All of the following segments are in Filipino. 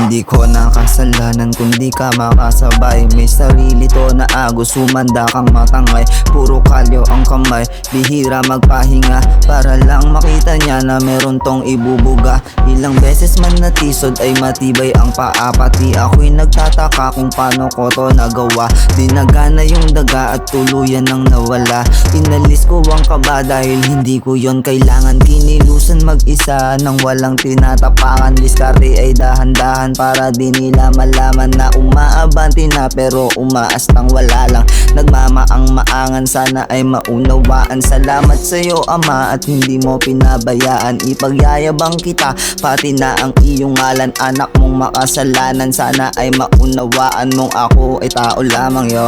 Hindi ko nakasalanan kundi ka makasabay. May sarili to na agos, sumanda kang matangay. Puro kalyo ang kamay, bihira magpahinga. Para lang makita niya na meron tong ibubuga. Ilang beses man natisod ay matibay ang paa. Pati ako'y nagtataka kung paano ko to nagawa. Di nagana yung daga at tuluyan nang nawala. Inalis ko ang kaba dahil hindi ko yon kailangan. Kinilusan mag-isa nang walang tinatapakan. Diskarte ay dahan-dahan para di nila malaman na umaabanti na pero umaastang wala lang. Nagmamaang-maangan, sana ay maunawaan. Salamat sa'yo ama at hindi mo pinabayaan. Ipagyayabang kita pati na ang iyong ngalan. Anak mong makasalanan, sana ay maunawaan mong ako ay tao lamang yo.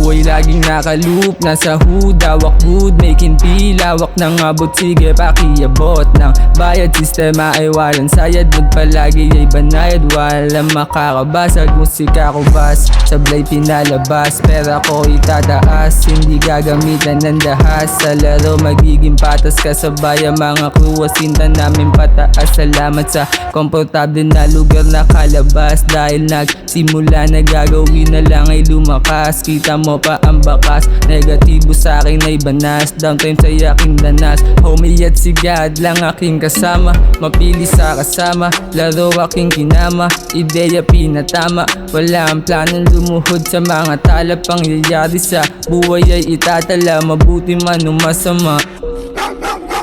Buhay laging nakaloop, nasa hood, hawak good, making pilawak ng abot, sige pakiabot ng bayad. Sistema ay walang sayad, mood palagi ay banayad. Walang makakabasag, musika ko bas, sablay pinalabas. Pera ko itataas, hindi gagamitan ng dahas. Sa laro magiging patas, kasabay ang mga crew, asinta namin pataas. Salamat sa komportable na lugar na kalabas. Dahil nagsimula na gagawin na lang ay lumakas. Kita mo pa ang bakas, negatibo sa akin ay banas. Downtime sa aking danas, homie at si God lang aking kasama. Mapili sa kasama, laro aking kinama. Ideya pinatama, wala ang planong lumuhod sa mga tala. Pangyayari sa buhay ay itatala, mabuti man o masama.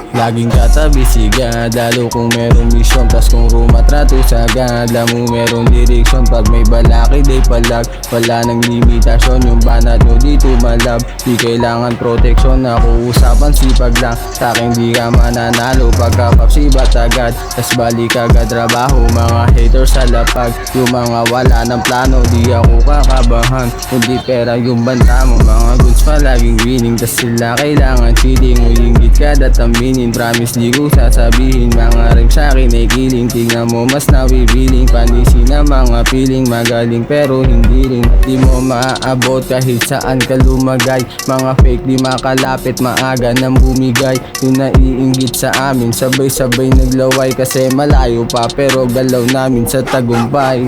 Laging katabi si God, lalo kung merong mission. Tas kung rumatrato sagad, alam mo merong direksyon. Pag may balaki day palag, wala nang limitasyon. Yung banat nyo di tumalab, di kailangan proteksyon. Ako usapan sipag lang, sa'kin di ka mananalo. Pagkapapsibat agad, tas balik agad trabaho. Mga haters sa lapag, yung mga wala ng plano. Di ako kakabahan, kundi pera yung banta mo. Mga goods pa laging winning, tas sila kailangan cheating. Uyinggit ka dat aminin, promise di ko sasabihin. Mga rhymes sa'kin ay kiling, tingnan mo mas nawibiling. Panisin na mga feeling, magaling pero hindi rin. Di mo maaabot kahit saan ka lumagay. Mga fake di makalapit, maaga nang bumigay. Yung naiinggit sa amin, sabay-sabay naglaway. Kasi malayo pa pero galaw namin sa tagumpay.